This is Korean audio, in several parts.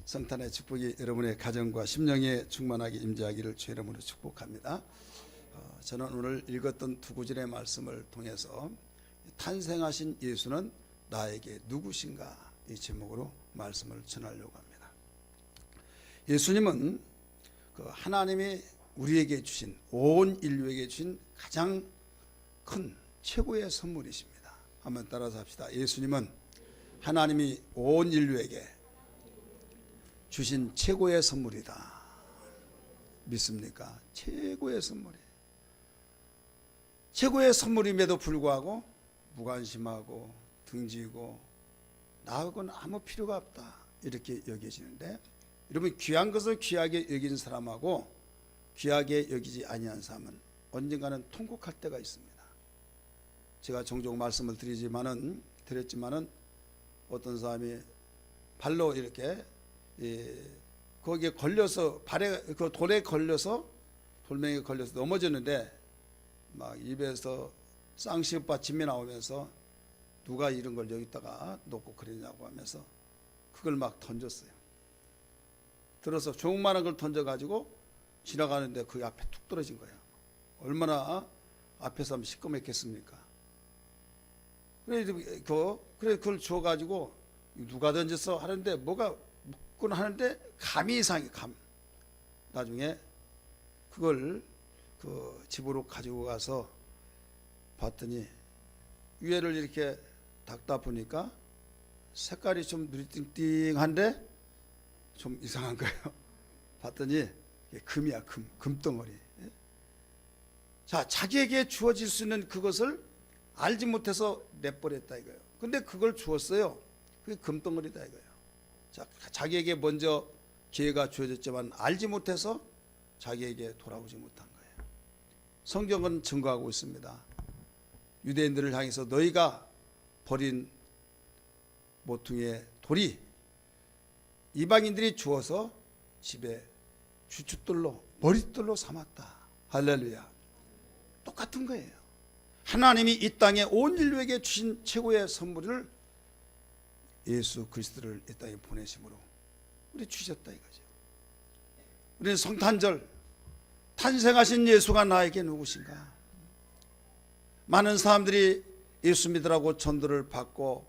성탄의 축복이 여러분의 가정과 심령에 충만하게 임재하기를 주 이름으로 축복합니다. 저는 오늘 읽었던 두 구절의 말씀을 통해서 탄생하신 예수는 나에게 누구신가 이 제목으로 말씀을 전하려고 합니다. 예수님은 그 하나님이 우리에게 주신, 온 인류에게 주신 가장 큰 최고의 선물이십니다. 한번 따라서 합시다. 예수님은 하나님이 온 인류에게 주신 최고의 선물이다. 믿습니까? 최고의 선물이에요. 최고의 선물임에도 불구하고 무관심하고 등지고 나하고는 아무 필요가 없다 이렇게 여겨지는데, 여러분 귀한 것을 귀하게 여긴 사람하고 귀하게 여기지 아니한 사람은 언젠가는 통곡할 때가 있습니다. 제가 종종 말씀을 드렸지만은 어떤 사람이 발로 이렇게 거기에 걸려서 발에 그 돌에 걸려서 돌멩이에 걸려서 넘어졌는데 막 입에서 쌍시옷과 침이 나오면서 누가 이런 걸 여기다가 놓고 그러냐고 하면서 그걸 막 던졌어요. 들어서 조그마한 걸 던져가지고 지나가는데 그 앞에 툭 떨어진 거예요. 얼마나 앞에서 하면 시꺼멓겠습니까? 그래 그걸 주워가지고 누가 던졌어 하는데 뭐가 묻곤 하는데 감이 이상해. 감. 나중에 그걸 그 집으로 가지고 가서 봤더니 위에를 이렇게 닦다 보니까 색깔이 좀 누리띵띵한데 좀 이상한 거예요. 봤더니 금이야. 금덩어리. 자, 자기에게 주어질 수 있는 그것을 알지 못해서 내버렸다 이거예요. 근데 그걸 주었어요. 그게 금덩어리다 이거예요. 자, 자기에게 먼저 기회가 주어졌지만 알지 못해서 자기에게 돌아오지 못한 거예요. 성경은 증거하고 있습니다. 유대인들을 향해서 너희가 버린 모퉁이의 돌이 이방인들이 주어서 집에 주춧돌로 머릿돌로 삼았다. 할렐루야. 똑같은 거예요. 하나님이 이 땅에 온 인류에게 주신 최고의 선물을 예수 그리스도를 이 땅에 보내심으로 우리 주셨다 이거죠. 우리는 성탄절 탄생하신 예수가 나에게 누구신가? 많은 사람들이 예수 믿으라고 전도를 받고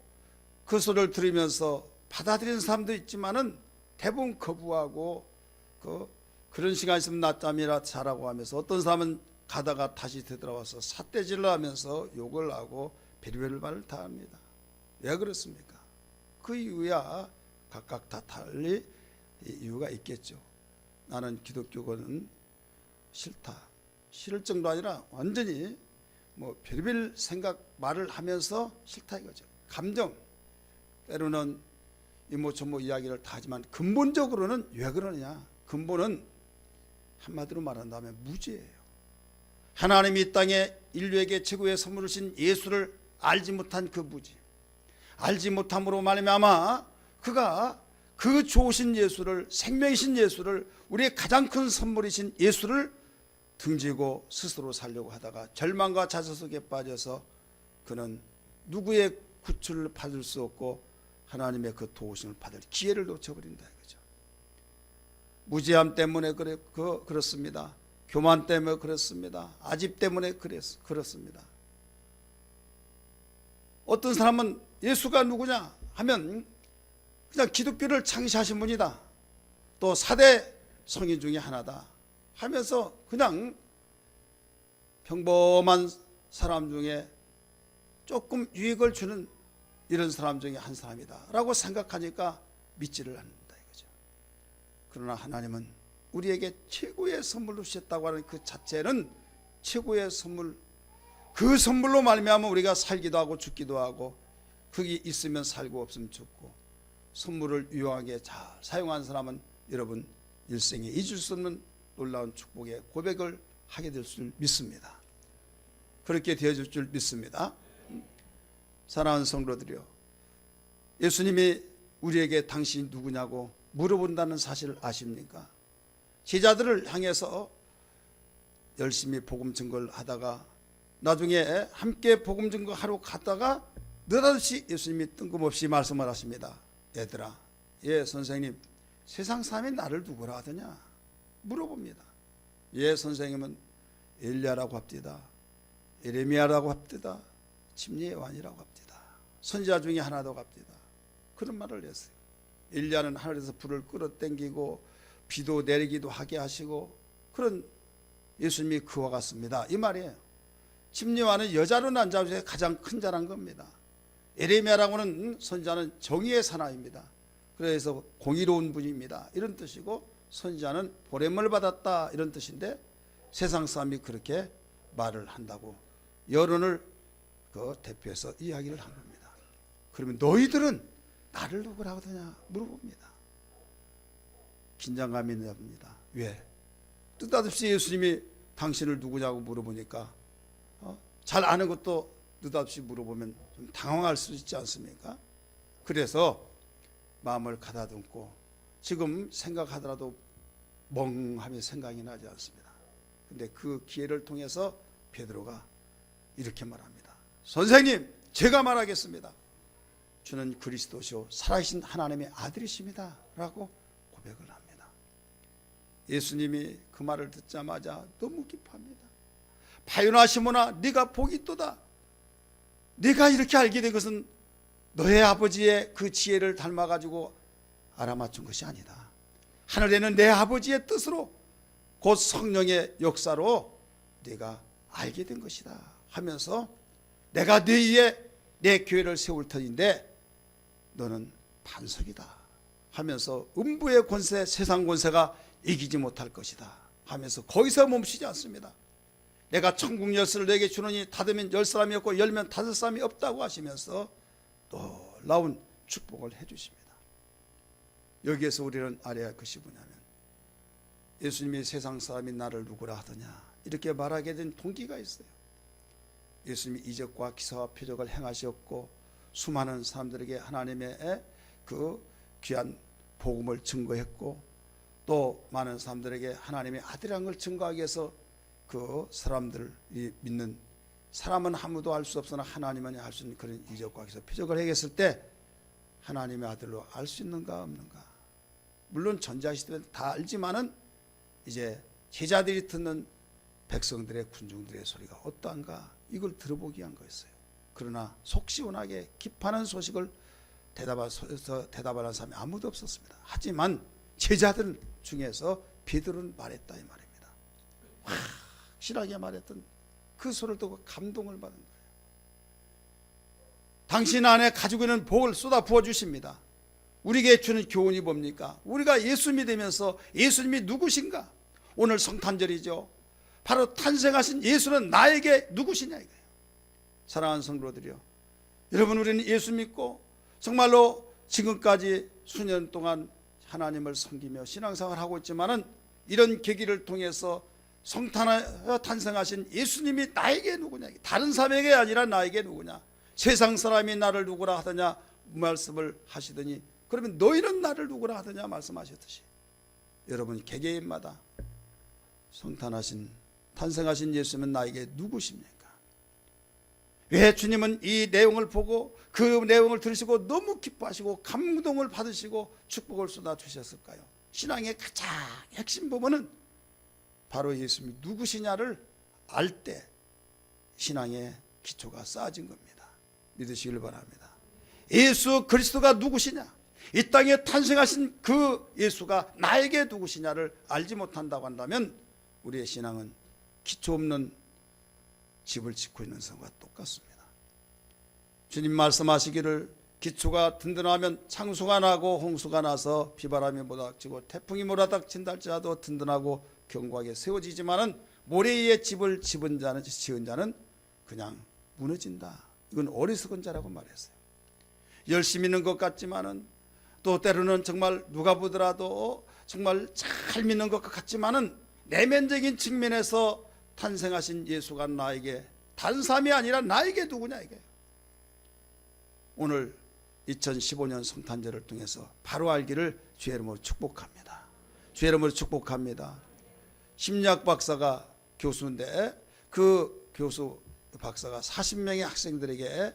그 소리를 들으면서 받아들이는 사람도 있지만은 대부분 거부하고 그런 시간 있으면 낮잠이라 자라고 하면서, 어떤 사람은 가다가 다시 되돌아와서 삿대질을 하면서 욕을 하고 별의별 말을 다 합니다. 왜 그렇습니까? 그 이유야 각각 다 달리 이유가 있겠죠. 나는 기독교는 싫다. 싫을 정도 아니라 완전히 뭐 별의별 생각 말을 하면서 싫다 이거죠. 감정, 때로는 이모저모 이야기를 다 하지만 근본적으로는 왜 그러느냐? 근본은 한마디로 말한다면 무지예요. 하나님이 이 땅에 인류에게 최고의 선물을 주신 예수를 알지 못한 그 무지, 알지 못함으로 말미암아 그가 그 좋으신 예수를, 생명이신 예수를, 우리의 가장 큰 선물이신 예수를 등지고 스스로 살려고 하다가 절망과 자서 속에 빠져서 그는 누구의 구출을 받을 수 없고 하나님의 그 도우심을 받을 기회를 놓쳐버린다 이거죠. 무지함 때문에 그렇습니다. 교만 때문에 그렇습니다. 아집 때문에 그렇습니다. 어떤 사람은 예수가 누구냐 하면 그냥 기독교를 창시하신 분이다, 또 4대 성인 중에 하나다 하면서 그냥 평범한 사람 중에 조금 유익을 주는 이런 사람 중에 한 사람이다 라고 생각하니까 믿지를 않는다 이거죠. 그러나 하나님은 우리에게 최고의 선물로 주셨다고 하는 그 자체는 최고의 선물, 그 선물로 말미암아 우리가 살기도 하고 죽기도 하고, 거기 있으면 살고 없으면 죽고, 선물을 유용하게 잘 사용한 사람은 여러분 일생에 잊을 수 없는 놀라운 축복의 고백을 하게 될 줄 믿습니다. 그렇게 되어질 줄 믿습니다. 사랑하는 성도들이요, 예수님이 우리에게 당신이 누구냐고 물어본다는 사실을 아십니까? 제자들을 향해서 열심히 복음 증거를 하다가 나중에 함께 복음 증거하러 갔다가 느닷없이 예수님이 뜬금없이 말씀을 하십니다. 얘들아, 예 선생님, 세상 사람이 나를 누구라 하더냐 물어봅니다. 예, 선생님은 엘리야라고 합디다, 예레미야라고 합디다, 침례 요한이라고 합디다, 선지자 중에 하나도 합디다. 그런 말을 했어요. 엘리야는 하늘에서 불을 끌어당기고 비도 내리기도 하게 하시고 그런 예수님이 그와 같습니다, 이 말이에요. 침례 요한은 여자로 난 자 중에 가장 큰 자란 겁니다. 예레미야라고 하는 선지자는 정의의 사나이입니다. 그래서 공의로운 분입니다, 이런 뜻이고, 선지자는 보냄을 받았다, 이런 뜻인데 세상 사람이 그렇게 말을 한다고 여론을 대표해서 이야기를 한 겁니다. 그러면 너희들은 나를 누구라고 하느냐 물어봅니다. 긴장감이 납니다. 왜? 뜻없이 예수님이 당신을 누구냐고 물어보니까 잘 아는 것도 느닷없이 물어보면 좀 당황할 수 있지 않습니까? 그래서 마음을 가다듬고 지금 생각하더라도 멍하며 생각이 나지 않습니다. 근데 그 기회를 통해서 베드로가 이렇게 말합니다. 선생님, 제가 말하겠습니다. 주는 그리스도시요 살아계신 하나님의 아들이십니다 라고 고백을 합니다. 예수님이 그 말을 듣자마자 너무 기뻐합니다. 바요나 시몬아, 네가 복이 있도다. 네가 이렇게 알게 된 것은 너의 아버지의 그 지혜를 닮아가지고 알아맞춘 것이 아니다. 하늘에는 내 아버지의 뜻으로 곧 성령의 역사로 네가 알게 된 것이다 하면서 내가 네 위에 내 교회를 세울 터인데 너는 반석이다 하면서 음부의 권세, 세상 권세가 이기지 못할 것이다 하면서 거기서 멈추지 않습니다. 내가 천국 열쇠를 너에게 주노니 닫으면 열 사람이 없고 열면 닫을 사람이 없다고 하시면서 놀라운 축복을 해주십니다. 여기에서 우리는 알아야 할 것이 뭐냐면 예수님이 세상 사람이 나를 누구라 하더냐 이렇게 말하게 된 동기가 있어요. 예수님이 이적과 기사와 표적을 행하셨고 수많은 사람들에게 하나님의 그 귀한 복음을 증거했고 또 많은 사람들에게 하나님의 아들이라는 걸 증거하기 위해서 그 사람들이 믿는 사람은 아무도 알 수 없으나 하나님만이 알 수 있는 그런 이적과 기사 표적을 행했을 때 하나님의 아들로 알 수 있는가 없는가. 물론 전자시대는 다 알지만은 이제 제자들이 듣는 백성들의 군중들의 소리가 어떠한가 이걸 들어보기 위한 거였어요. 그러나 속 시원하게 깊하는 소식을 대답하는 사람이 아무도 없었습니다. 하지만 제자들 중에서 베드로는 말했다 이 말입니다. 확실하게 말했던 그 소리를 듣고 감동을 받은 거예요. 당신 안에 가지고 있는 복을 쏟아 부어 주십니다. 우리에게 주는 교훈이 뭡니까? 우리가 예수 믿으면서 예수님이 누구신가? 오늘 성탄절이죠. 바로 탄생하신 예수는 나에게 누구시냐 이거예요. 사랑하는 성도들이요, 여러분 우리는 예수 믿고 정말로 지금까지 수년 동안 하나님을 섬기며 신앙생활을 하고 있지만은 이런 계기를 통해서 탄생하신 예수님이 나에게 누구냐, 다른 사람에게 아니라 나에게 누구냐, 세상 사람이 나를 누구라 하더냐 말씀을 하시더니 그러면 너희는 나를 누구라 하더냐 말씀하셨듯이 여러분 개개인마다 탄생하신 예수님은 나에게 누구십니까? 왜 주님은 이 내용을 보고 그 내용을 들으시고 너무 기뻐하시고 감동을 받으시고 축복을 쏟아주셨을까요? 신앙의 가장 핵심 부분은 바로 예수님이 누구시냐를 알 때 신앙의 기초가 쌓아진 겁니다. 믿으시길 바랍니다. 예수 그리스도가 누구시냐, 이 땅에 탄생하신 그 예수가 나에게 누구시냐를 알지 못한다고 한다면 우리의 신앙은 기초 없는 집을 짓고 있는 것과 똑같습니다. 주님 말씀하시기를 기초가 든든하면 창수가 나고 홍수가 나서 비바람이 몰아닥치고 태풍이 몰아닥친다 할지라도 든든하고 견고하게 세워지지만은 모래 위에 집을 지은 자는 그냥 무너진다. 이건 어리석은 자라고 말했어요. 열심히 있는 것 같지만은 또 때로는 정말 누가 보더라도 정말 잘 믿는 것 같지만은 내면적인 측면에서 탄생하신 예수가 나에게 다른 사람이 아니라 나에게 누구냐 이게. 오늘 2015년 성탄절을 통해서 바로 알기를 주의 이름으로 축복합니다. 주의 이름으로 축복합니다. 심리학 박사가 교수인데 그 교수 박사가 40명의 학생들에게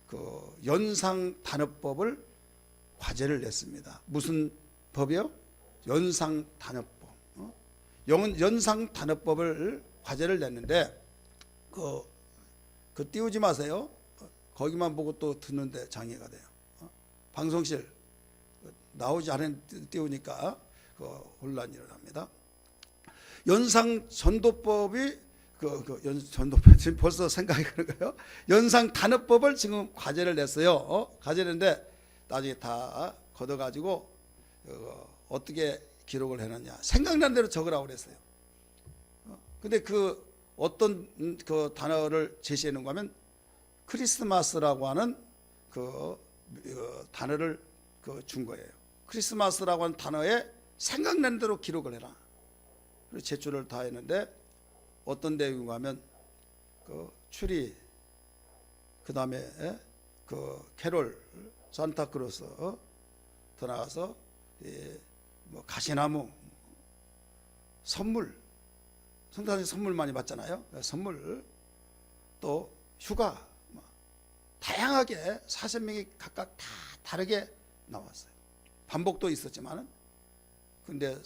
그 연상 단어법을 과제를 냈습니다. 무슨 법이요? 연상 단어법, 연상 단어법을 과제를 냈는데 그 띄우지 마세요. 거기만 보고 또 듣는데 장애가 돼요. 방송실 나오지 않은 띄우니까 혼란이 일어납니다. 연상 전도법이 전도법 지금 벌써 생각이 그런 거예요. 연상 단어법을 지금 과제를 냈어요. 과제를 냈는데 나중에 다 걷어가지고 어떻게 기록을 해놨냐. 생각난 대로 적으라고 그랬어요. 근데 어떤 단어를 제시해 놓은 거 하면 크리스마스라고 하는 단어를 준 거예요. 크리스마스라고 하는 단어에 생각난 대로 기록을 해라. 그래서 제출을 다 했는데 어떤 내용인가 하면 추리, 그 다음에 캐롤, 산타크로스, 더 나가서 가시나무, 선물, 성탄절 선물 많이 받잖아요. 선물, 또 휴가, 다양하게 40명이 각각 다 다르게 나왔어요. 반복도 있었지만은, 근데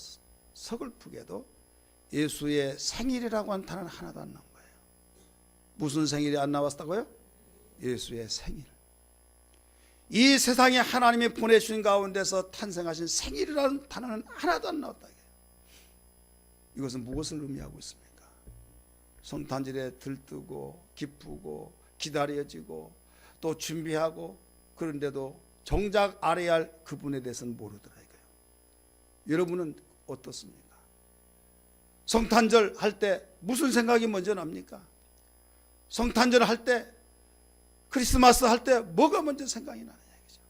서글프게도 예수의 생일이라고 한 단어는 하나도 안 나온 거예요. 무슨 생일이 안 나왔다고요? 예수의 생일. 이 세상에 하나님이 보내주신 가운데서 탄생하신 생일이라는 단어는 하나도 안 나왔다. 이것은 무엇을 의미하고 있습니까? 성탄절에 들뜨고 기쁘고 기다려지고 또 준비하고, 그런데도 정작 알아야 할 그분에 대해서는 모르더라 이거예요. 여러분은 어떻습니까? 성탄절 할 때 무슨 생각이 먼저 납니까? 성탄절 할 때, 크리스마스 할 때 뭐가 먼저 생각이 나느냐 이거죠.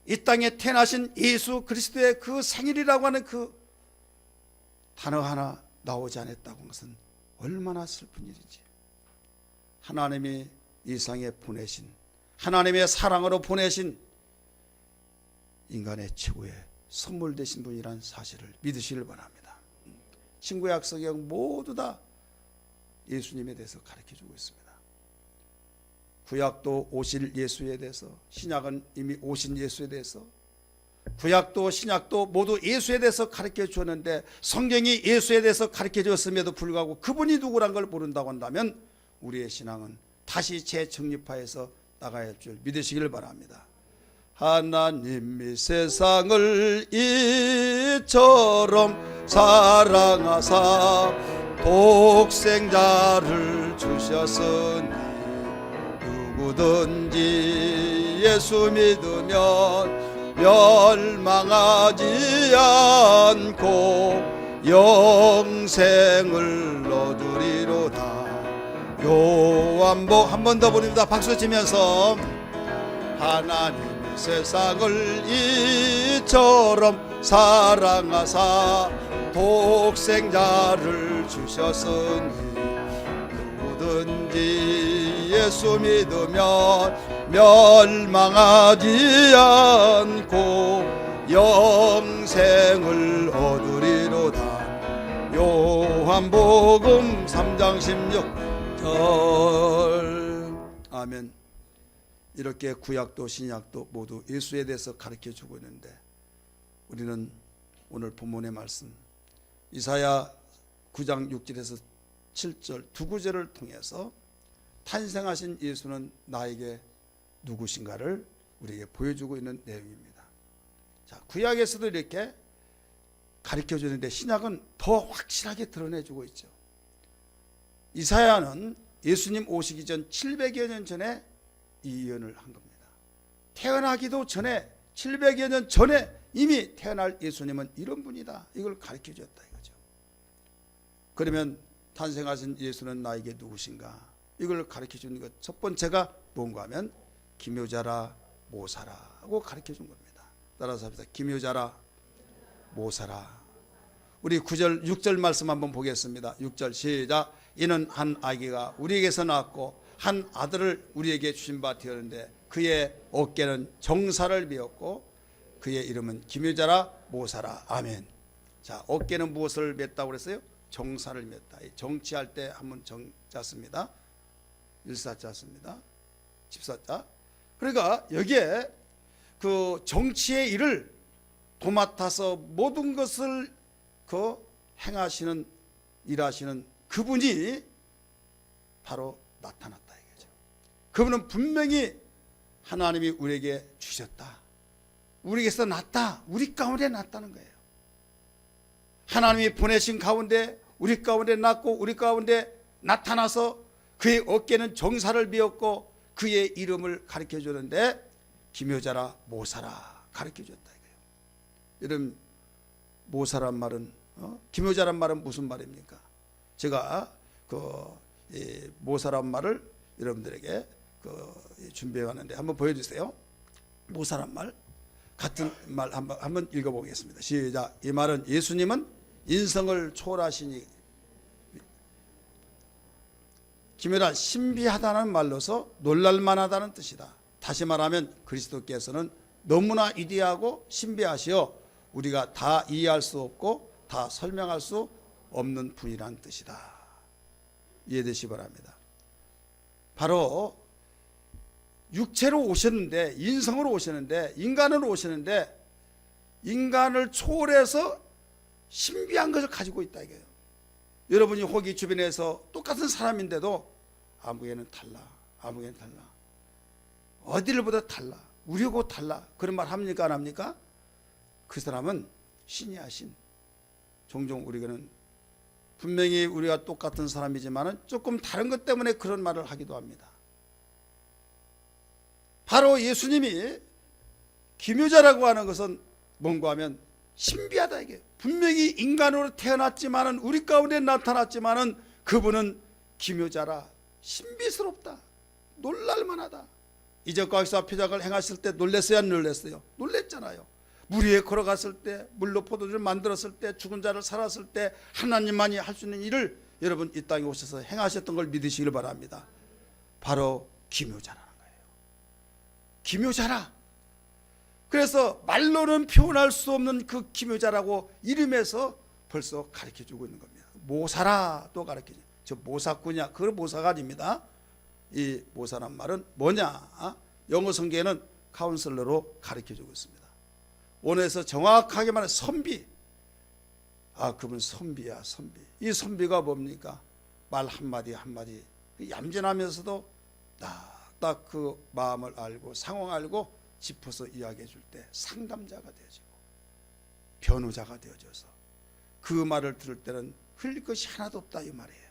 이 땅에 태어나신 예수 그리스도의 그 생일이라고 하는 그 단어 하나 나오지 않았다고 하는 것은 얼마나 슬픈 일인지. 하나님이 이 세상에 보내신, 하나님의 사랑으로 보내신 인간의 최고의 선물 되신 분이라는 사실을 믿으시길 바랍니다. 신구약 성경 모두 다 예수님에 대해서 가르쳐주고 있습니다. 구약도 오실 예수에 대해서, 신약은 이미 오신 예수에 대해서, 구약도 신약도 모두 예수에 대해서 가르쳐 주었는데, 성경이 예수에 대해서 가르쳐 주었음에도 불구하고 그분이 누구란 걸 모른다고 한다면 우리의 신앙은 다시 재정립하여서 나가야 할 줄 믿으시길 바랍니다. 하나님이 세상을 이처럼 사랑하사 독생자를 주셨으니 누구든지 예수 믿으면 멸망하지 않고 영생을 얻으리로다. 요한복 한 번 더 부릅니다. 박수 치면서 하나님이 세상을 이처럼 사랑하사 독생자를 주셨으니 누구든지 예수 믿으면 멸망하지 않고 영생을 얻으리로다. 요한복음 3장 16절. 아멘. 이렇게 구약도 신약도 모두 예수에 대해서 가르쳐 주고 있는데, 우리는 오늘 본문의 말씀 이사야 9장 6절에서 7절 두 구절을 통해서 탄생하신 예수는 나에게 누구신가를 우리에게 보여주고 있는 내용입니다. 자, 구약에서도 이렇게 가르쳐 주는데 신약은 더 확실하게 드러내주고 있죠. 이사야는 예수님 오시기 전 700여 년 전에 이 예언을 한 겁니다. 태어나기도 전에, 700여 년 전에 이미 태어날 예수님은 이런 분이다, 이걸 가르쳐 줬다 이거죠. 그러면 탄생하신 예수는 나에게 누구신가, 이걸 가르쳐 주는 것 첫 번째가 뭔가 하면 기묘자라 모사라고 가르쳐 준 겁니다. 따라서 합시다. 기묘자라 모사라. 우리 9절 6절 말씀 한번 보겠습니다. 6절 시작. 이는 한 아기가 우리에게서 낳았고 한 아들을 우리에게 주신 바 되었는데 그의 어깨는 정사를 메었고 그의 이름은 기묘자라 모사라. 아멘. 자, 어깨는 무엇을 맸다고 그랬어요? 정사를 맸다. 정치할 때 한번 짰습니다. 일사 짰습니다. 집사 자. 그러니까 여기에 그 정치의 일을 도맡아서 모든 것을 행하시는 일하시는 그분이 바로 나타났다 이거죠. 그분은 분명히 하나님이 우리에게 주셨다, 우리에게서 났다, 우리 가운데 났다는 거예요. 하나님이 보내신 가운데 우리 가운데 났고 우리 가운데 나타나서 그의 어깨는 정사를 비었고 그의 이름을 가르쳐 주는데 기묘자라 모사라 가르쳐 줬다 이거예요. 여러분, 모사란 말은 기묘자란 말은 무슨 말입니까? 제가 모사란 말을 여러분들에게 준비해 왔는데 한번 보여주세요. 모사란 말 같은 말 한번 읽어보겠습니다. 시작. 이 말은 예수님은 인성을 초월하시니 기묘라 신비하다는 말로서 놀랄만하다는 뜻이다. 다시 말하면 그리스도께서는 너무나 위대하고 신비하시어 우리가 다 이해할 수 없고 다 설명할 수 없는 분이란 뜻이다. 이해되시 바랍니다. 바로 육체로 오셨는데, 인성으로 오셨는데, 인간으로 오셨는데 인간을 초월해서 신비한 것을 가지고 있다 이거예요. 여러분이 혹이 주변에서 똑같은 사람인데도 아무개는 달라, 아무개는 달라, 어디를 보다 달라, 우리하고 달라, 그런 말 합니까 안 합니까? 그 사람은 신이 하신, 종종 우리는 분명히 우리가 똑같은 사람이지만 조금 다른 것 때문에 그런 말을 하기도 합니다. 바로 예수님이 기묘자라고 하는 것은 뭔가 하면 신비하다 이게. 분명히 인간으로 태어났지만은 우리 가운데 나타났지만은 그분은 기묘자라, 신비스럽다, 놀랄만하다. 이적과 역사 표적을 행하실 때 놀랬어요 안 놀랬어요? 놀랬잖아요. 물 위에 걸어갔을 때, 물로 포도주를 만들었을 때, 죽은 자를 살았을 때 하나님만이 할 수 있는 일을 여러분 이 땅에 오셔서 행하셨던 걸 믿으시길 바랍니다. 바로 기묘자라는 거예요. 기묘자라. 그래서 말로는 표현할 수 없는 그 기묘자라고 이름에서 벌써 가르쳐주고 있는 겁니다. 모사라도 가르쳐줘요. 저 모사꾼이야, 그건 모사가 아닙니다. 이 모사란 말은 뭐냐? 영어 성경에는 카운슬러로 가르쳐주고 있습니다. 원어에서 정확하게 말하면 선비. 그분 선비야, 선비. 이 선비가 뭡니까? 말 한마디 한마디 얌전하면서도 딱 그 마음을 알고 상황 알고 짚어서 이야기해 줄 때 상담자가 되어지고 변호자가 되어져서 그 말을 들을 때는 흘릴 것이 하나도 없다 이 말이에요.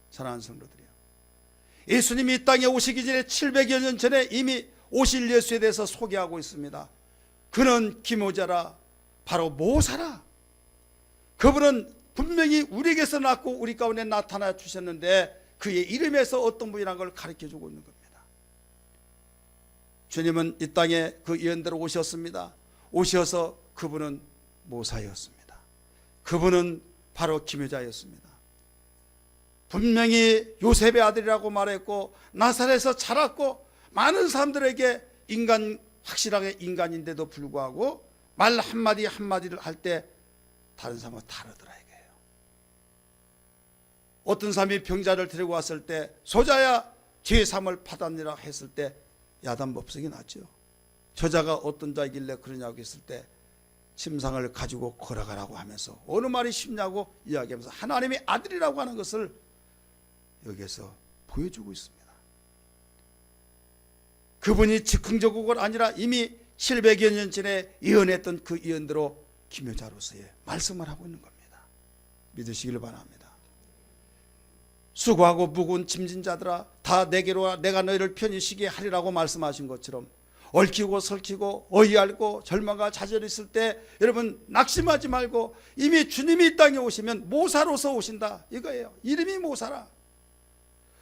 사랑하는 성도들이요, 예수님이 이 땅에 오시기 전에 700여 년 전에 이미 오실 예수에 대해서 소개하고 있습니다. 그는 기묘자라, 바로 모사라. 그분은 분명히 우리에게서 낳고 우리 가운데 나타나 주셨는데 그의 이름에서 어떤 분이라는 걸 가르쳐 주고 있는 겁니다. 주님은 이 땅에 그 예언대로 오셨습니다. 오셔서 그분은 모사였습니다. 그분은 바로 기묘자였습니다. 분명히 요셉의 아들이라고 말했고 나사렛에서 자랐고 많은 사람들에게 확실하게 인간인데도 불구하고 말 한마디 한마디를 할 때 다른 사람과 다르더라 이거예요. 어떤 사람이 병자를 데리고 왔을 때 소자야 죄삼을 받았느라 했을 때 야단법석이 났죠. 저자가 어떤 자이길래 그러냐고 했을 때 침상을 가지고 걸어가라고 하면서 어느 말이 쉽냐고 이야기하면서 하나님의 아들이라고 하는 것을 여기에서 보여주고 있습니다. 그분이 즉흥적으로 아니라 이미 700여 년 전에 예언했던 그 예언대로 기묘자로서의 말씀을 하고 있는 겁니다. 믿으시길 바랍니다. 수고하고 무거운 짐진 자들아 다 내게로 와, 내가 너희를 편히 쉬게 하리라고 말씀하신 것처럼 얽히고 설키고 어이알고 절망과 좌절이 있을 때 여러분 낙심하지 말고 이미 주님이 이 땅에 오시면 모사로서 오신다 이거예요. 이름이 모사라.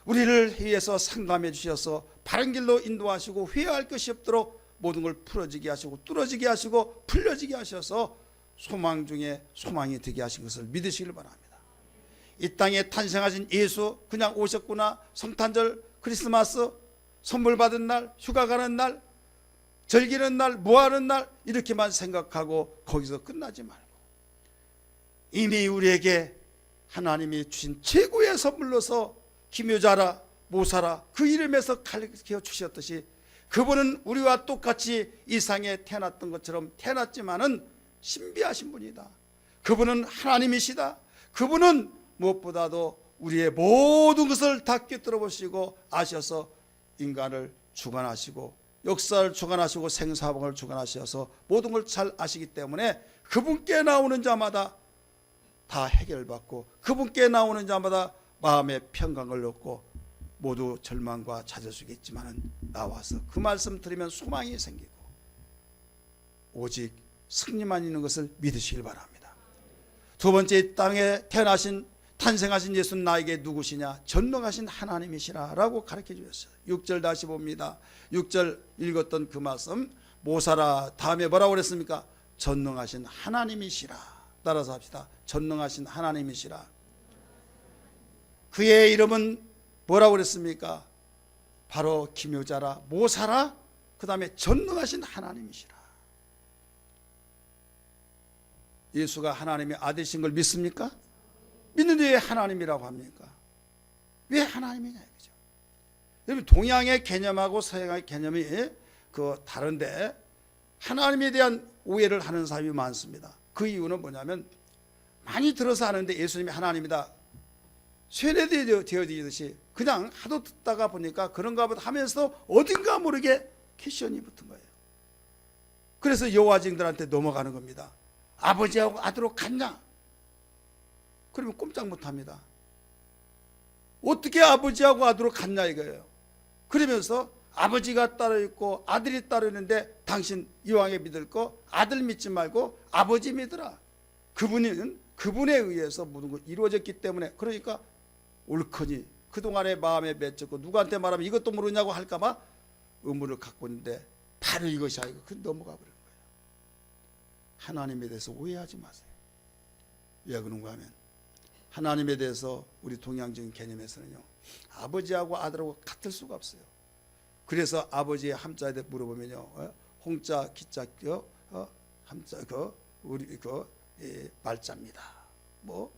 우리를 위해서 상담해 주셔서 바른 길로 인도하시고 회개할 것이 없도록 모든 걸 풀어지게 하시고 뚫어지게 하시고 풀려지게 하셔서 소망 중에 소망이 되게 하신 것을 믿으시길 바랍니다. 이 땅에 탄생하신 예수 그냥 오셨구나, 성탄절 크리스마스 선물 받은 날, 휴가 가는 날, 즐기는 날, 뭐하는 날 이렇게만 생각하고 거기서 끝나지 말고 이미 우리에게 하나님이 주신 최고의 선물로서 기묘자라 모사라 그 이름에서 가르쳐 주셨듯이 그분은 우리와 똑같이 이 상에 태어났던 것처럼 태어났지만은 신비하신 분이다. 그분은 하나님이시다. 그분은 무엇보다도 우리의 모든 것을 다 꿰뚫어 보시고 아셔서 인간을 주관하시고 역사를 주관하시고 생사방을 주관하셔서 모든 걸 잘 아시기 때문에 그분께 나오는 자마다 다 해결받고 그분께 나오는 자마다 마음의 평강을 얻고 모두 절망과 찾을 수 있겠지만 나와서 그 말씀 들으면 소망이 생기고 오직 승리만 있는 것을 믿으시길 바랍니다. 두 번째, 땅에 탄생하신 예수는 나에게 누구시냐? 전능하신 하나님이시라 라고 가르쳐 주셨어요. 6절 다시 봅니다. 6절 읽었던 그 말씀, 모사라 다음에 뭐라고 그랬습니까? 전능하신 하나님이시라. 따라서 합시다. 전능하신 하나님이시라. 그의 이름은 뭐라고 그랬습니까? 바로 기묘자라, 모사라, 그 다음에 전능하신 하나님이시라. 예수가 하나님의 아들이신 걸 믿습니까? 믿는데 왜 하나님이라고 합니까? 왜 하나님이냐 이거죠. 여러분, 동양의 개념하고 서양의 개념이 다른데 하나님에 대한 오해를 하는 사람이 많습니다. 그 이유는 뭐냐면 많이 들어서 하는데 예수님이 하나님이다 쇠뇌되어지듯이 그냥 하도 듣다가 보니까 그런가 보다 하면서 어딘가 모르게 퀘션이 붙은 거예요. 그래서 여호와증들한테 넘어가는 겁니다. 아버지하고 아들하고 같냐? 그러면 꼼짝 못합니다. 어떻게 아버지하고 아들하고 같냐 이거예요. 그러면서 아버지가 따로 있고 아들이 따로 있는데 당신 이왕에 믿을 거 아들 믿지 말고 아버지 믿으라. 그분에 의해서 모든 것이 이루어졌기 때문에, 그러니까 옳거니 그동안에 마음에 맺혔고 누구한테 말하면 이것도 모르냐고 할까봐 의무를 갖고 있는데 바로 이것이 아니고 그 넘어가 버리는 거예요. 하나님에 대해서 오해하지 마세요. 왜 그런가 하면 하나님에 대해서 우리 동양적인 개념에서는요, 아버지하고 아들하고 같을 수가 없어요. 그래서 아버지의 함자에 대해 물어보면요, 홍자 기자 함자 우리 말자입니다. 뭐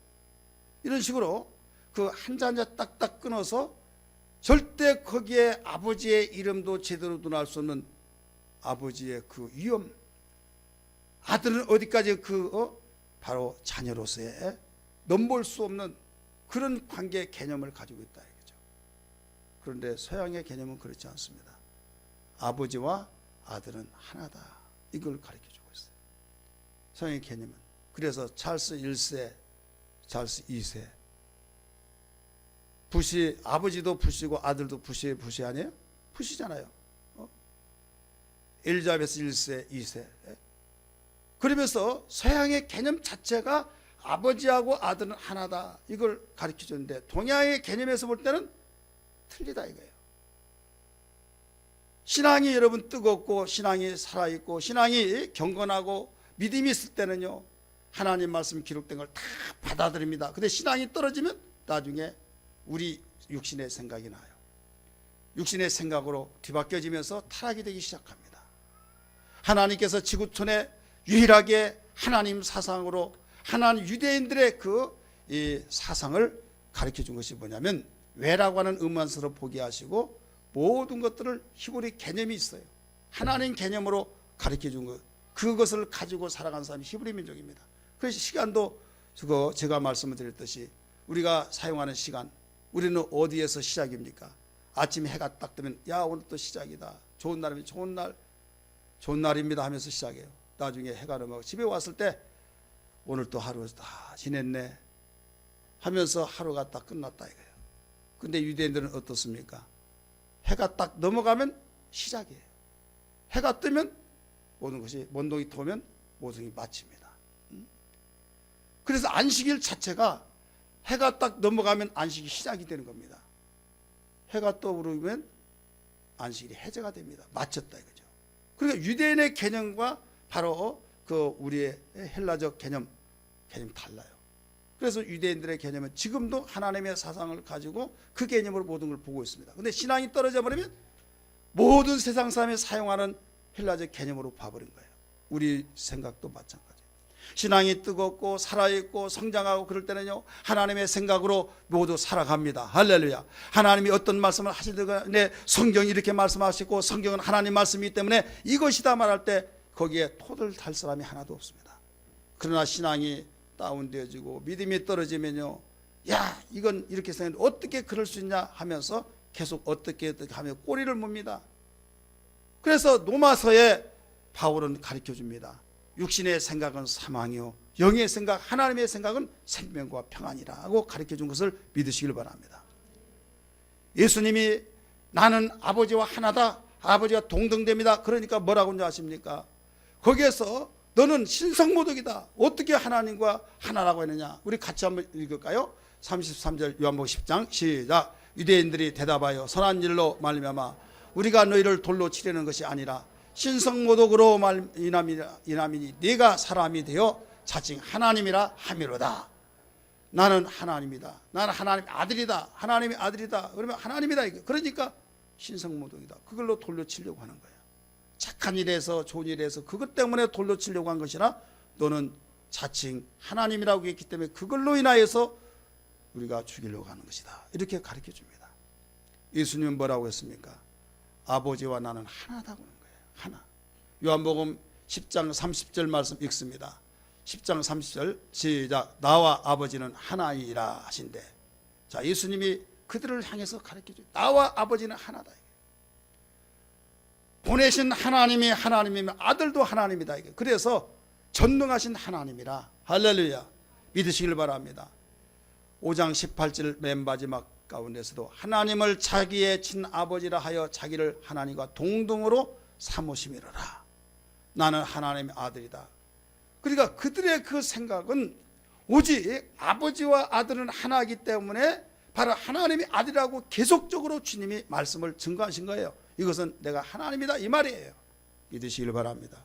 이런 식으로 그 한자 한자 딱딱 끊어서 절대 거기에 아버지의 이름도 제대로 눈알 수 없는 아버지의 그 위엄, 아들은 어디까지 바로 자녀로서의 넘볼 수 없는 그런 관계 개념을 가지고 있다 이거죠. 그런데 서양의 개념은 그렇지 않습니다. 아버지와 아들은 하나다, 이걸 가르쳐주고 있어요, 서양의 개념은. 그래서 찰스 1세, 찰스 2세 부시, 아버지도 부시고 아들도 부시 아니에요? 부시잖아요. 엘리자베스 1세, 2세. 그러면서 서양의 개념 자체가 아버지하고 아들은 하나다, 이걸 가르쳐 주는데 동양의 개념에서 볼 때는 틀리다 이거예요. 신앙이 여러분 뜨겁고 신앙이 살아있고 신앙이 경건하고 믿음이 있을 때는요, 하나님 말씀 기록된 걸 다 받아들입니다. 근데 신앙이 떨어지면 나중에 우리 육신의 생각이 나요. 육신의 생각으로 뒤바뀌어지면서 타락이 되기 시작합니다. 하나님께서 지구촌에 유일하게 하나님 사상으로 하나님 유대인들의 이 사상을 가르쳐 준 것이 뭐냐면 외라고 하는 음란스러워 포기하시고 모든 것들을 히브리 개념이 있어요. 하나님 개념으로 가르쳐 준 것, 그것을 가지고 살아간 사람이 히브리 민족입니다. 그래서 시간도 제가 말씀을 드렸듯이 우리가 사용하는 시간, 우리는 어디에서 시작입니까? 아침에 해가 딱 뜨면 야 오늘 또 시작이다, 좋은 날이면 좋은 날입니다 하면서 시작해요. 나중에 해가 넘어가고 집에 왔을 때 오늘 또 하루 다 지냈네 하면서 하루가 딱 끝났다 이거예요. 근데 유대인들은 어떻습니까? 해가 딱 넘어가면 시작이에요. 해가 뜨면 모든 것이, 먼동이 도면 모든 것이 마칩니다. 그래서 안식일 자체가 해가 딱 넘어가면 안식이 시작이 되는 겁니다. 해가 떠오르면 안식일이 해제가 됩니다. 마쳤다 이거죠. 그러니까 유대인의 개념과 바로 우리의 헬라적 개념 달라요. 그래서 유대인들의 개념은 지금도 하나님의 사상을 가지고 그 개념으로 모든 걸 보고 있습니다. 근데 신앙이 떨어져 버리면 모든 세상 사람이 사용하는 헬라적 개념으로 봐버린 거예요. 우리 생각도 마찬가지예요. 신앙이 뜨겁고 살아있고 성장하고 그럴 때는요, 하나님의 생각으로 모두 살아갑니다. 할렐루야. 하나님이 어떤 말씀을 하시든 네, 성경이 이렇게 말씀하시고 성경은 하나님 말씀이기 때문에 이것이다 말할 때 거기에 토를 달 사람이 하나도 없습니다. 그러나 신앙이 다운되어지고 믿음이 떨어지면요, 야 이건 이렇게 생각했는데 어떻게 그럴 수 있냐 하면서 계속 어떻게 하며 꼬리를 뭅니다. 그래서 로마서에 바울은 가르쳐 줍니다. 육신의 생각은 사망이요 영의 생각 하나님의 생각은 생명과 평안이라고 가르쳐 준 것을 믿으시길 바랍니다. 예수님이 나는 아버지와 하나다, 아버지와 동등됩니다. 그러니까 뭐라고 아십니까? 거기에서 너는 신성모독이다. 어떻게 하나님과 하나라고 했느냐? 우리 같이 한번 읽을까요? 33절 요한복음 10장 시작. 유대인들이 대답하여 선한 일로 말미암아 우리가 너희를 돌로 치려는 것이 아니라 신성모독으로 말미암이니 네가 사람이 되어 자칭 하나님이라 함이로다. 나는 하나님이다. 나는 하나님의 아들이다. 하나님의 아들이다. 그러면 하나님이다. 그러니까 신성모독이다. 그걸로 돌려 치려고 하는 거예요. 착한 일에서 좋은 일에서 그것 때문에 돌려 치려고 한 것이나 너는 자칭 하나님이라고 했기 때문에 그걸로 인하여서 우리가 죽이려고 하는 것이다. 이렇게 가르쳐 줍니다. 예수님은 뭐라고 했습니까? 아버지와 나는 하나다고 하는 거예요. 하나. 요한복음 10장 30절 말씀 읽습니다. 10장 30절 시작. 나와 아버지는 하나이라 하신대. 자, 예수님이 그들을 향해서 가르쳐 줘요. 나와 아버지는 하나다. 보내신 하나님이 하나님이면 아들도 하나님이다. 그래서 전능하신 하나님이라. 할렐루야. 믿으시길 바랍니다. 5장 18절 맨 마지막 가운데서도 하나님을 자기의 친아버지라 하여 자기를 하나님과 동등으로 삼으심이로라. 나는 하나님의 아들이다. 그러니까 그들의 그 생각은 오직 아버지와 아들은 하나이기 때문에 바로 하나님의 아들이라고 계속적으로 주님이 말씀을 증거하신 거예요. 이것은 내가 하나님이다 이 말이에요. 믿으시길 바랍니다.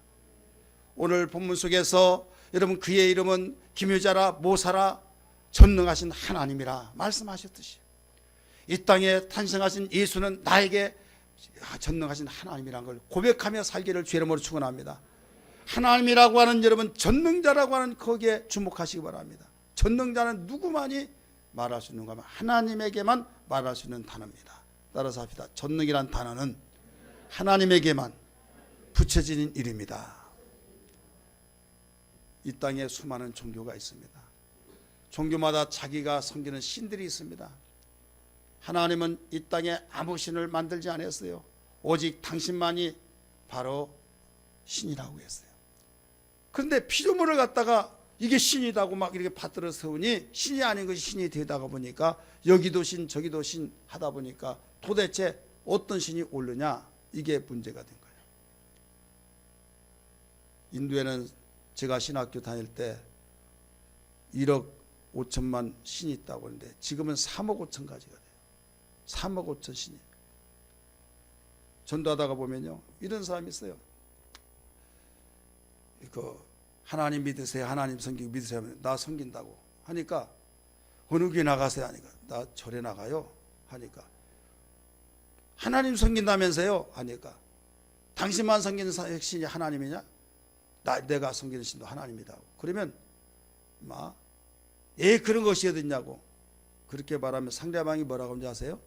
오늘 본문 속에서 여러분 그의 이름은 기묘자라 모사라 전능하신 하나님이라 말씀하셨듯이 이 땅에 탄생하신 예수는 나에게 전능하신 하나님이라는 걸 고백하며 살기를 주의 이름으로 축원합니다. 하나님이라고 하는 여러분 전능자라고 하는 거기에 주목하시기 바랍니다. 전능자는 누구만이 말할 수 있는가 하면 하나님에게만 말할 수 있는 단어입니다. 따라서 합시다. 전능이란 단어는 하나님에게만 붙여지는 이름이다. 이 땅에 수많은 종교가 있습니다. 종교마다 자기가 섬기는 신들이 있습니다. 하나님은 이 땅에 아무 신을 만들지 않았어요. 오직 당신만이 바로 신이라고 했어요. 그런데 피조물을 갖다가 이게 신이다고 막 이렇게 받들어 세우니 신이 아닌 것이 신이 되다가 보니까 여기도 신 저기도 신 하다 보니까 도대체 어떤 신이 옳으냐 이게 문제가 된 거예요. 인도에는 제가 신학교 다닐 때 1억 5천만 신이 있다고 하는데 지금은 3억 5천 가지가 돼요. 3억 5천 신이. 전도하다가 보면요 이런 사람이 있어요. 하나님 믿으세요. 하나님 섬기고 믿으세요. 나 섬긴다고 하니까 어느 교회 나가세요 하니까 나 절에 나가요 하니까 하나님 섬긴다면서요 하니까 당신만 섬기는 신이 하나님이냐? 내가 섬기는 신도 하나님이다. 그러면 그런 것이 어딨냐고 그렇게 말하면 상대방이 뭐라고 하는지 아세요?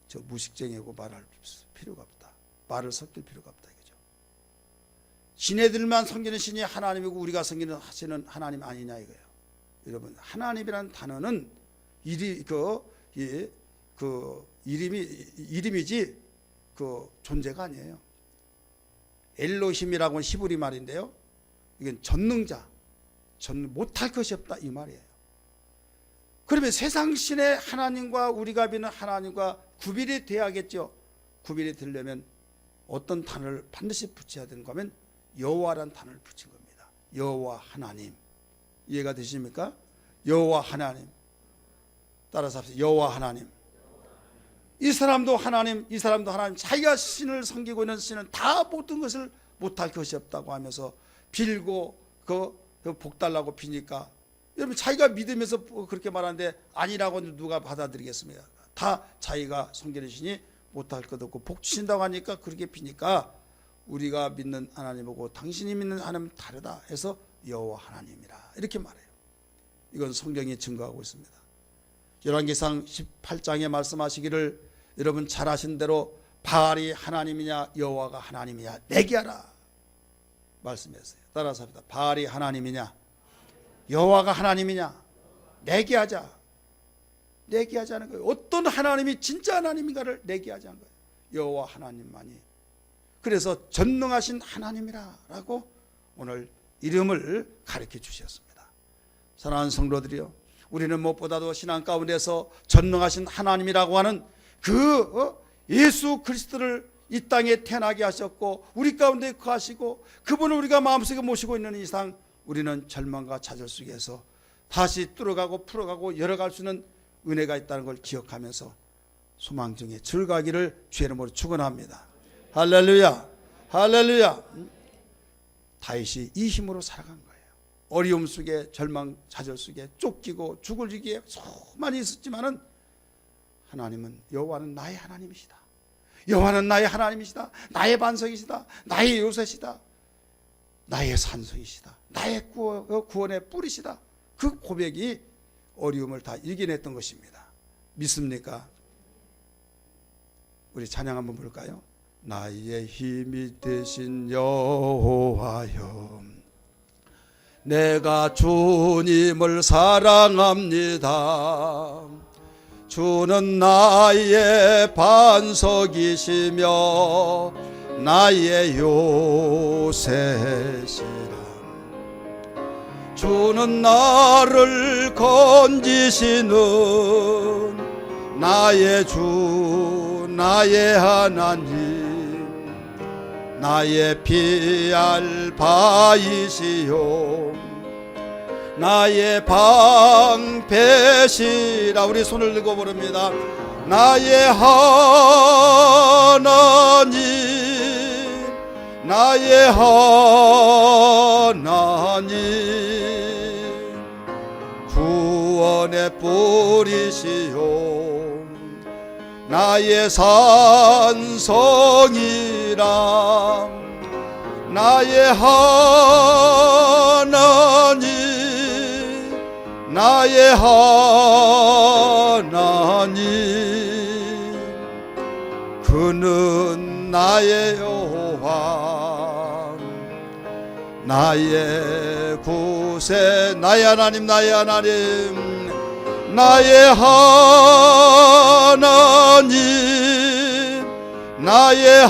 저 무식쟁이고 말할 필요가 없다. 말을 섞일 필요가 없다. 지네들만 섬기는 신이 하나님이고 우리가 섬기는 신은 하나님 아니냐 이거예요. 여러분 하나님이라는 단어는 이름이지 그 존재가 아니에요. 엘로힘이라고는 히브리 말인데요. 이건 전능자, 못할 것이 없다 이 말이에요. 그러면 세상 신의 하나님과 우리가 믿는 하나님과 구별이 돼야겠죠. 구별이 되려면 어떤 단어를 반드시 붙여야 되는가 하면 여호와라는 단어를 붙인 겁니다. 여호와 하나님. 이해가 되십니까? 여호와 하나님. 따라서 합시다. 여호와 하나님. 이 사람도 하나님, 이 사람도 하나님. 자기가 신을 섬기고 있는 신은 다 모든 것을 못할 것이 없다고 하면서 빌고 복 달라고 비니까 여러분 자기가 믿으면서 그렇게 말하는데 아니라고 누가 받아들이겠습니까? 다 자기가 섬기는 신이 못할 것 없고 복 주신다고 하니까 그렇게 비니까 우리가 믿는 하나님하고 당신이 믿는 하나님은 다르다 해서 여호와 하나님이라 이렇게 말해요. 이건 성경이 증거하고 있습니다. 열왕기상 18장에 말씀하시기를 여러분 잘 아신 대로 바알이 하나님이냐 여호와가 하나님이냐 내기하라 말씀했어요. 따라서 합니다. 바알이 하나님이냐 여호와가 하나님이냐? 내기하자. 내기하자는 거예요. 어떤 하나님이 진짜 하나님인가를 내기하자는 거예요. 여호와 하나님만이. 그래서 전능하신 하나님이라고 오늘 이름을 가르쳐 주셨습니다. 사랑하는 성도들이요, 우리는 무엇보다도 신앙 가운데서 전능하신 하나님이라고 하는 그 예수 그리스도를 이 땅에 태어나게 하셨고 우리 가운데 거하시고 그분을 우리가 마음속에 모시고 있는 이상 우리는 절망과 좌절 속에서 다시 뚫어가고 풀어가고 열어갈 수 있는 은혜가 있다는 걸 기억하면서 소망 중에 즐거하기를 주의 이름으로 축원합니다. 할렐루야, 할렐루야. 다윗이 이 힘으로 살아간 거예요. 어려움 속에, 절망 좌절 속에, 쫓기고 죽을 위기에 많이 있었지만은 하나님은, 여호와는 나의 하나님이시다. 여호와는 나의 하나님이시다. 나의 반석이시다. 나의 요새시다. 나의 산성이시다. 나의 구원의 뿌리시다. 그 고백이 어려움을 다 이겨냈던 것입니다. 믿습니까? 우리 찬양 한번 부를까요? 나의 힘이 되신 여호와여, 내가 주님을 사랑합니다. 주는 나의 반석이시며 나의 요새시라. 주는 나를 건지시는 나의 주, 나의 하나님, 나의 피할 바이시요 나의 방패시라. 우리 손을 들고 부릅니다. 나의 하나님, 나의 하나님, 구원의 뿌리시요 나의 산성이라. 나의 하나님, 나의 하나님, 그는 나의 여호와, 나의 구세, 나의 하나님, 나의 하나님, 나의 하나님, 나의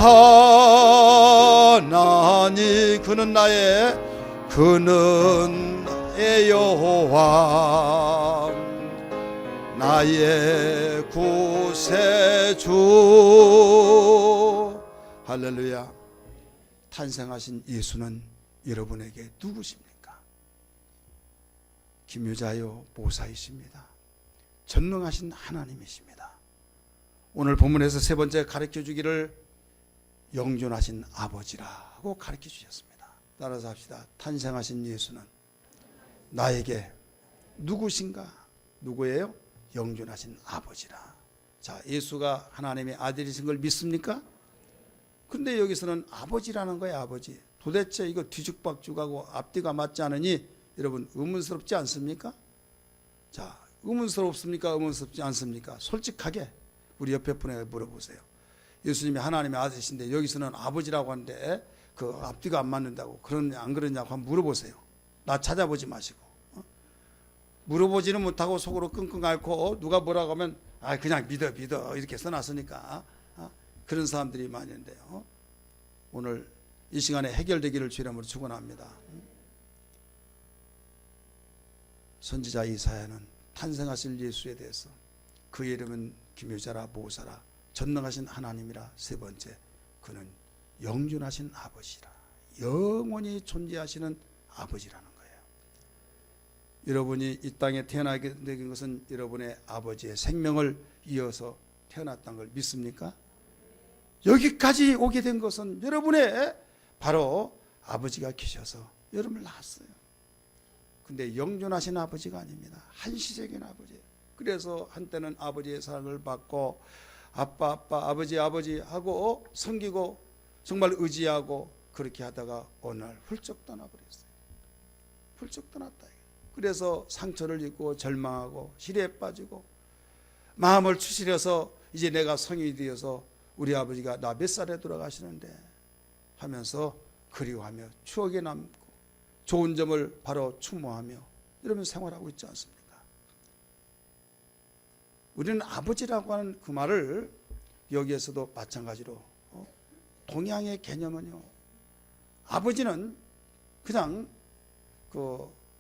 하나님, 그는 나의 여호와, 나의 구세주. 할렐루야. 탄생하신 예수는 여러분에게 누구십니까? 김유자요, 보살이십니다. 전능하신 하나님이십니다. 오늘 본문에서 세 번째 가르쳐 주기를 영존하신 아버지라고 가르쳐 주셨습니다. 따라서 합시다. 탄생하신 예수는 나에게 누구신가? 누구예요? 영존하신 아버지라. 자, 예수가 하나님의 아들이신 걸 믿습니까? 근데 여기서는 아버지라는 거예요. 아버지. 도대체 이거 뒤죽박죽하고 앞뒤가 맞지 않으니 여러분 의문스럽지 않습니까? 자, 의문스럽습니까? 의문스럽지 않습니까? 솔직하게 우리 옆에 분에게 물어보세요. 예수님이 하나님의 아들이신데 여기서는 아버지라고 하는데 그 앞뒤가 안 맞는다고 그러냐 안 그러냐고 한번 물어보세요. 나 찾아보지 마시고. 물어보지는 못하고 속으로 끙끙 앓고 누가 뭐라고 하면 그냥 믿어 이렇게 써놨으니까 그런 사람들이 많이 있는데요. 오늘 이 시간에 해결되기를 주의 이름으로 축원합니다. 선지자 이사야는 탄생하실 예수에 대해서 그의 이름은 기묘자라 보호사라 전능하신 하나님이라. 세 번째, 그는 영존하신 아버지라. 영원히 존재하시는 아버지라는 거예요. 여러분이 이 땅에 태어나게 된 것은 여러분의 아버지의 생명을 이어서 태어났다는 걸 믿습니까? 여기까지 오게 된 것은 여러분의 바로 아버지가 계셔서 여러분을 낳았어요. 근데 영존하신 아버지가 아닙니다. 한시적인 아버지예요. 그래서 한때는 아버지의 사랑을 받고 아빠 아버지 하고 섬기고 정말 의지하고 그렇게 하다가 어느 날 훌쩍 떠나버렸어요. 훌쩍 떠났다. 그래서 상처를 입고 절망하고 시리에 빠지고 마음을 추스려서 이제 내가 성인이 되어서 우리 아버지가 나 몇 살에 돌아가시는데 하면서 그리워하며 추억에 남고 좋은 점을 바로 추모하며 이러면 생활하고 있지 않습니까? 우리는 아버지라고 하는 그 말을 여기에서도 마찬가지로 동양의 개념은요, 아버지는 그냥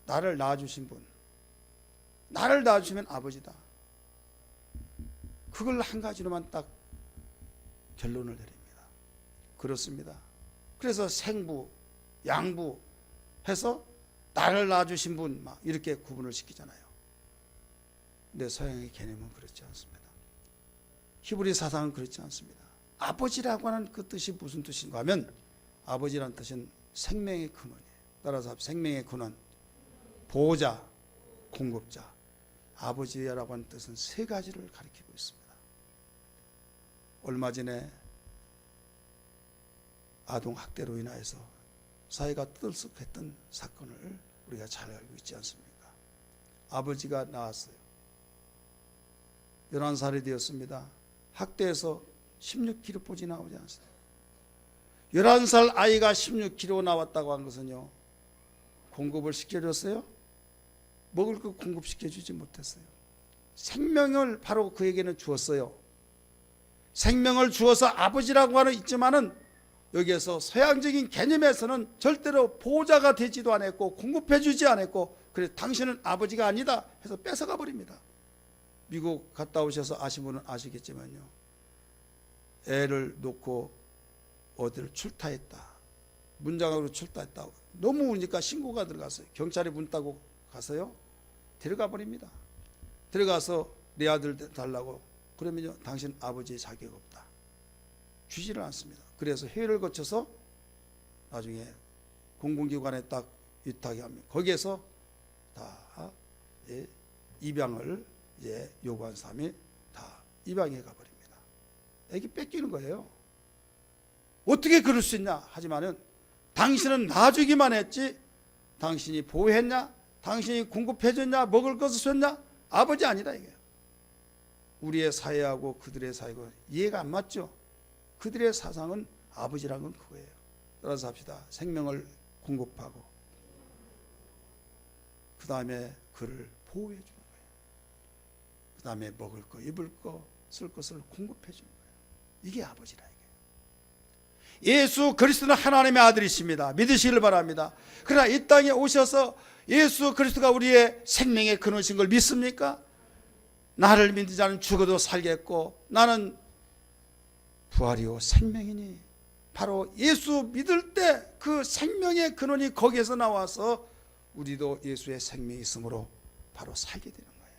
나를 낳아주신 분, 나를 낳아주시면 아버지다. 그걸 한 가지로만 딱 결론을 내립니다. 그렇습니다. 그래서 생부, 양부 해서 나를 낳아주신 분 막 이렇게 구분을 시키잖아요. 근데 서양의 개념은 그렇지 않습니다. 히브리 사상은 그렇지 않습니다. 아버지라고 하는 그 뜻이 무슨 뜻인가 하면, 아버지라는 뜻은 생명의 근원이에요. 따라서 생명의 근원, 보호자, 공급자. 아버지라고 하는 뜻은 세 가지를 가리키고 있습니다. 얼마 전에 아동학대로 인하여서 사회가 떠들썩했던 사건을 우리가 잘 알고 있지 않습니까? 아버지가 나왔어요. 11살이 되었습니다. 학대해서 16kg 나오지 않습니까? 11살 아이가 16kg 나왔다고 한 것은요, 공급을 시켜줬어요? 먹을 거 공급시켜주지 못했어요. 생명을 바로 그에게는 주었어요. 생명을 주어서 아버지라고 하는 있지만은, 여기에서 서양적인 개념에서는 절대로 보호자가 되지도 않았고 공급해주지 않았고, 그래서 당신은 아버지가 아니다 해서 뺏어가 버립니다. 미국 갔다 오셔서 아신 분은 아시겠지만요, 애를 놓고 어디를 출타했다, 문장으로 출타했다, 너무 우니까 신고가 들어갔어요. 경찰이 문 따고 가서요, 데려가 버립니다. 들어가서 내 아들 달라고 그러면요, 당신 아버지의 자격 없다, 주지를 않습니다. 그래서 회의를 거쳐서 나중에 공공기관에 딱 위탁이 합니다. 거기에서 다 입양을 이제 요구한 사람이 다 입양해 가버립니다. 애기 뺏기는 거예요. 어떻게 그럴 수 있냐 하지만은, 당신은 놔주기만 했지 당신이 보호했냐, 당신이 공급해줬냐, 먹을 것을 줬냐? 아버지 아니다 이게. 우리의 사회하고 그들의 사회가 이해가 안 맞죠. 그들의 사상은 아버지란 건 그거예요. 따라서 합시다. 생명을 공급하고 그 다음에 그를 보호해 주는 거예요. 그 다음에 먹을 거, 입을 거, 쓸 것을 공급해 주는 거예요. 이게 아버지라 이게. 예수 그리스도는 하나님의 아들이십니다. 믿으시길 바랍니다. 그러나 이 땅에 오셔서 예수 그리스도가 우리의 생명의 근원이신 걸 믿습니까? 나를 믿는 자는 죽어도 살겠고 나는 부활이요 생명이니, 바로 예수 믿을 때 그 생명의 근원이 거기에서 나와서 우리도 예수의 생명이 있으므로 바로 살게 되는 거예요.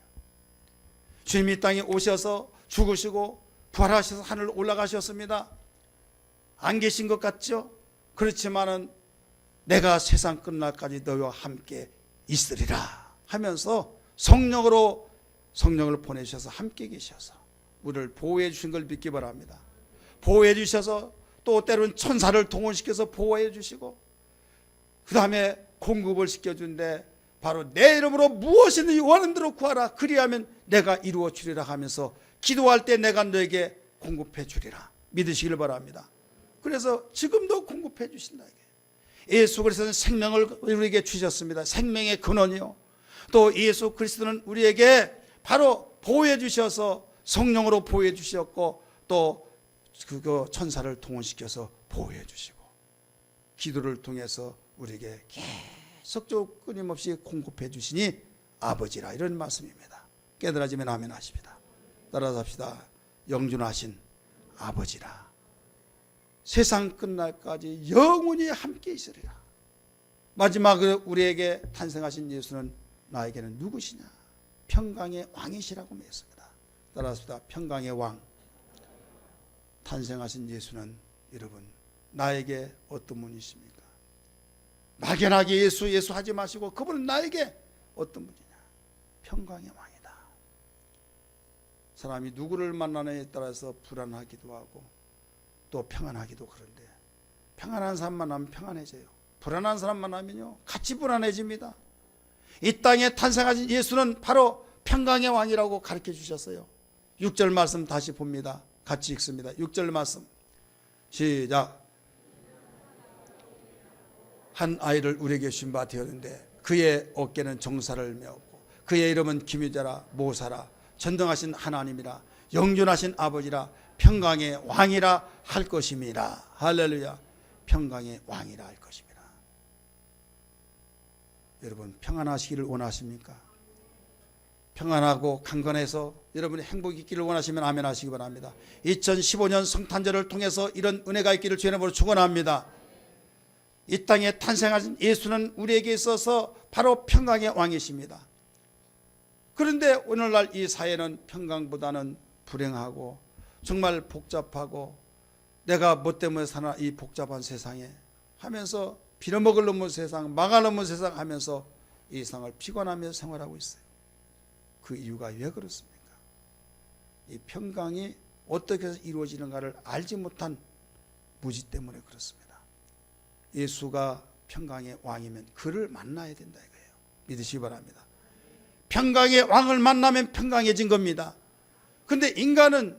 주님이 이 땅에 오셔서 죽으시고 부활하셔서 하늘 올라가셨습니다. 안 계신 것 같죠? 그렇지만은 내가 세상 끝날까지 너희와 함께 있으리라 하면서 성령을 보내셔서 함께 계셔서 우리를 보호해 주신 걸 믿기 바랍니다. 보호해 주셔서 또 때로는 천사를 동원시켜서 보호해 주시고, 그 다음에 공급을 시켜준데, 바로 내 이름으로 무엇이든지 원하는 대로 구하라, 그리하면 내가 이루어 주리라 하면서 기도할 때 내가 너에게 공급해 주리라 믿으시길 바랍니다. 그래서 지금도 공급해 주신다. 예수 그리스도는 생명을 우리에게 주셨습니다. 생명의 근원이요, 또 예수 그리스도는 우리에게 바로 보호해 주셔서 성령으로 보호해 주셨고, 또 그거 천사를 동원시켜서 보호해 주시고, 기도를 통해서 우리에게 계속적으로 끊임없이 공급해 주시니 아버지라, 이런 말씀입니다. 깨달아지면 아멘 하십니다. 따라서 합시다. 영존하신 아버지라, 세상 끝날까지 영원히 함께 있으리라. 마지막으로 우리에게 탄생하신 예수는 나에게는 누구시냐? 평강의 왕이시라고 맺습니다. 따라서 합시다. 평강의 왕, 탄생하신 예수는 여러분 나에게 어떤 분이십니까? 막연하게 예수 하지 마시고 그분은 나에게 어떤 분이냐? 평강의 왕이다. 사람이 누구를 만나느냐에 따라서 불안하기도 하고 또 평안하기도 그런데, 평안한 사람 만나면 평안해져요. 불안한 사람 만나면요 같이 불안해집니다. 이 땅에 탄생하신 예수는 바로 평강의 왕이라고 가르쳐 주셨어요. 6절 말씀 다시 봅니다. 같이 읽습니다. 6절 말씀 시작. 한 아이를 우리에게 주신 바 되었는데 그의 어깨는 정사를 메었고 그의 이름은 기묘자라 모사라 전능하신 하나님이라 영존하신 아버지라 평강의 왕이라 할 것임이라. 할렐루야. 평강의 왕이라 할 것입니다. 여러분 평안하시기를 원하십니까? 평안하고 강건해서 여러분의 행복이 있기를 원하시면 아멘 하시기 바랍니다. 2015년 성탄절을 통해서 이런 은혜가 있기를 주의 이름으로 축원합니다. 이 땅에 탄생하신 예수는 우리에게 있어서 바로 평강의 왕이십니다. 그런데 오늘날 이 사회는 평강보다는 불행하고 정말 복잡하고 내가 뭐 때문에 사나 이 복잡한 세상에 하면서 빌어먹을 놈의 세상, 망할 놈의 세상 하면서 이 세상을 피곤하며 생활하고 있어요. 그 이유가 왜 그렇습니까? 이 평강이 어떻게 해서 이루어지는가를 알지 못한 무지 때문에 그렇습니다. 예수가 평강의 왕이면 그를 만나야 된다 이거예요. 믿으시기 바랍니다. 평강의 왕을 만나면 평강해진 겁니다. 그런데 인간은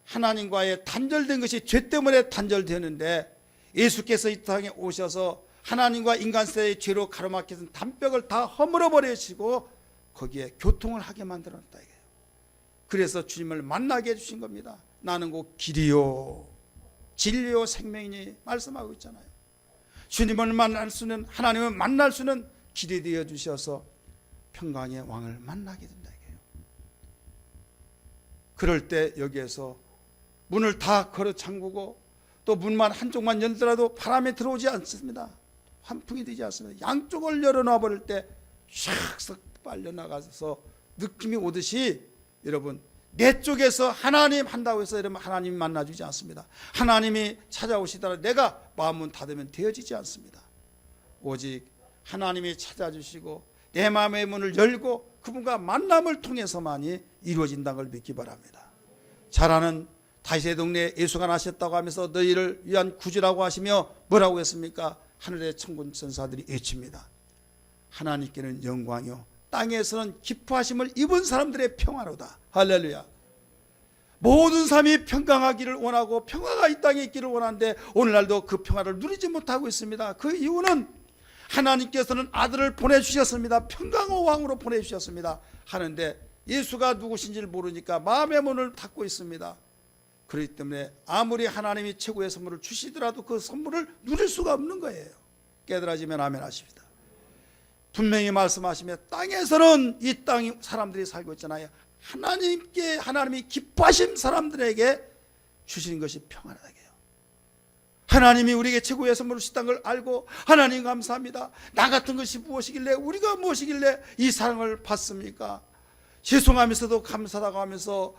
하나님과의 단절된 것이 죄 때문에 단절되는데 예수께서 이 땅에 오셔서 하나님과 인간 사이의 죄로 가로막힌 담벽을 다 허물어 버리시고 거기에 교통을 하게 만들었다 이거예요. 그래서 주님을 만나게 해주신 겁니다. 나는 곧 길이요 진리요 생명이니 말씀하고 있잖아요. 주님을 만날 수는 하나님을 만날 수는 길이 되어 주셔서 평강의 왕을 만나게 된다 이거예요. 그럴 때 여기에서 문을 다 걸어 잠그고 또 문만 한쪽만 열더라도 바람이 들어오지 않습니다. 환풍이 되지 않습니다. 양쪽을 열어놔 버릴 때 샥 빨려나가서 느낌이 오듯이 여러분 내 쪽에서 하나님 한다고 해서 여러분 하나님이 만나주지 않습니다. 하나님이 찾아오시더라도 내가 마음문 닫으면 되어지지 않습니다. 오직 하나님이 찾아주시고 내 마음의 문을 열고 그분과 만남을 통해서만이 이루어진다는 걸 믿기 바랍니다. 잘 아는 다윗의 동네에 예수가 나셨다고 하면서 너희를 위한 구주라고 하시며 뭐라고 했습니까? 하늘의 천군 천사들이 외칩니다. 하나님께는 영광이요 땅에서는 기뻐하심을 입은 사람들의 평화로다. 할렐루야. 모든 사람이 평강하기를 원하고 평화가 이 땅에 있기를 원하는데 오늘날도 그 평화를 누리지 못하고 있습니다. 그 이유는 하나님께서는 아들을 보내주셨습니다. 평강의 왕으로 보내주셨습니다. 하는데 예수가 누구신지를 모르니까 마음의 문을 닫고 있습니다. 그렇기 때문에 아무리 하나님이 최고의 선물을 주시더라도 그 선물을 누릴 수가 없는 거예요. 깨달아지면 아멘 하십니다. 분명히 말씀하시며 땅에서는 이 땅 사람들이 살고 있잖아요. 하나님이 기뻐하신 사람들에게 주시는 것이 평안하다. 하나님이 우리에게 최고의 선물을 주셨다는 걸 알고 하나님 감사합니다. 나 같은 것이 무엇이길래 우리가 무엇이길래 이 사랑을 받습니까? 죄송하면서도 감사하다고 하면서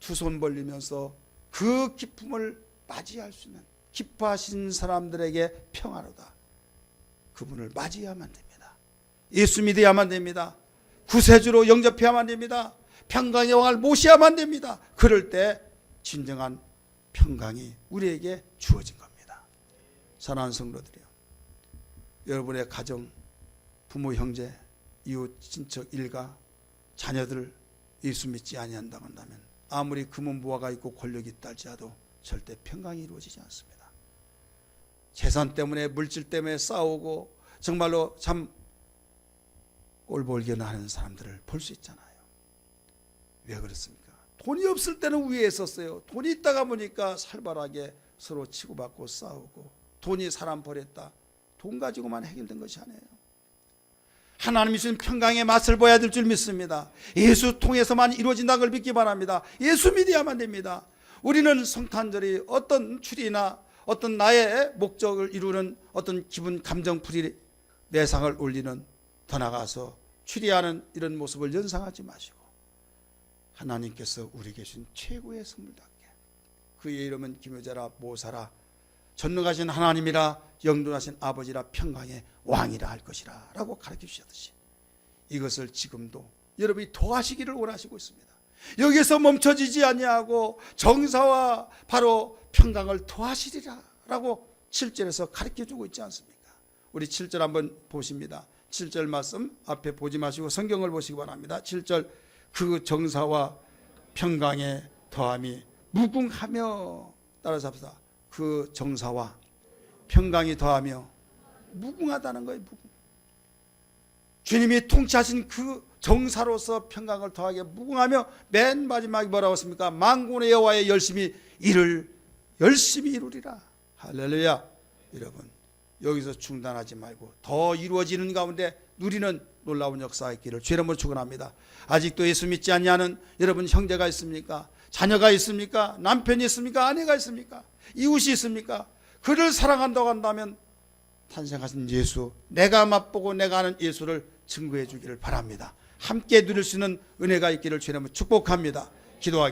두 손 벌리면서 그 기쁨을 맞이할 수 있는 기뻐하신 사람들에게 평화로다. 그분을 맞이해야만 됩니다. 예수 믿어야만 됩니다. 구세주로 영접해야만 됩니다. 평강의 왕을 모셔야만 됩니다. 그럴 때 진정한 평강이 우리에게 주어진 겁니다. 사랑하는 성도들이요, 여러분의 가정, 부모, 형제, 이웃, 친척, 일가, 자녀들 예수 믿지 아니한다고 한다면 아무리 금은부화가 있고 권력이 있다 할지라도 절대 평강이 이루어지지 않습니다. 재산 때문에 물질 때문에 싸우고 정말로 참 꼴보기나 하는 사람들을 볼 수 있잖아요. 왜 그렇습니까? 돈이 없을 때는 위에 있었어요. 돈이 있다가 보니까 살벌하게 서로 치고받고 싸우고 돈이 사람 버렸다. 돈 가지고만 해결된 것이 아니에요. 하나님이 주신 평강의 맛을 보여야 될 줄 믿습니다. 예수 통해서만 이루어진다는 걸 믿기 바랍니다. 예수 믿어야만 됩니다. 우리는 성탄절이 어떤 추리나 어떤 나의 목적을 이루는 어떤 기분 감정풀이 매상을 올리는 더 나가서 추리하는 이런 모습을 연상하지 마시고 하나님께서 우리에게 주신 최고의 선물답게 그의 이름은 기묘자라 모사라 전능하신 하나님이라 영존하신 아버지라 평강의 왕이라 할 것이라 라고 가르쳐 주셨듯이 이것을 지금도 여러분이 더하시기를 원하시고 있습니다. 여기서 멈춰지지 아니하고 정사와 바로 평강을 더하시리라 라고 7절에서 가르쳐 주고 있지 않습니까? 우리 7절 한번 보십니다. 7절 말씀 앞에 보지 마시고 성경을 보시기 바랍니다. 7절 그 정사와 평강의 더함이 무궁하며 따라서 합시다. 그 정사와 평강이 더하며 무궁하다는 거예요. 무궁. 주님이 통치하신 그 정사로서 평강을 더하게 무궁하며 맨 마지막에 뭐라고 했습니까? 만군의 여호와의 열심히 이루리라. 할렐루야. 여러분, 여기서 중단하지 말고 더 이루어지는 가운데 누리는 놀라운 역사가 있기를 주의 이름으로 축원합니다. 아직도 예수 믿지 않냐는 여러분, 형제가 있습니까? 자녀가 있습니까? 남편이 있습니까? 아내가 있습니까? 이웃이 있습니까? 그를 사랑한다고 한다면 탄생하신 예수, 내가 맛보고 내가 아는 예수를 증거해 주기를 바랍니다. 함께 누릴 수 있는 은혜가 있기를 주의 이름으로 축복합니다. 기도하겠습니다.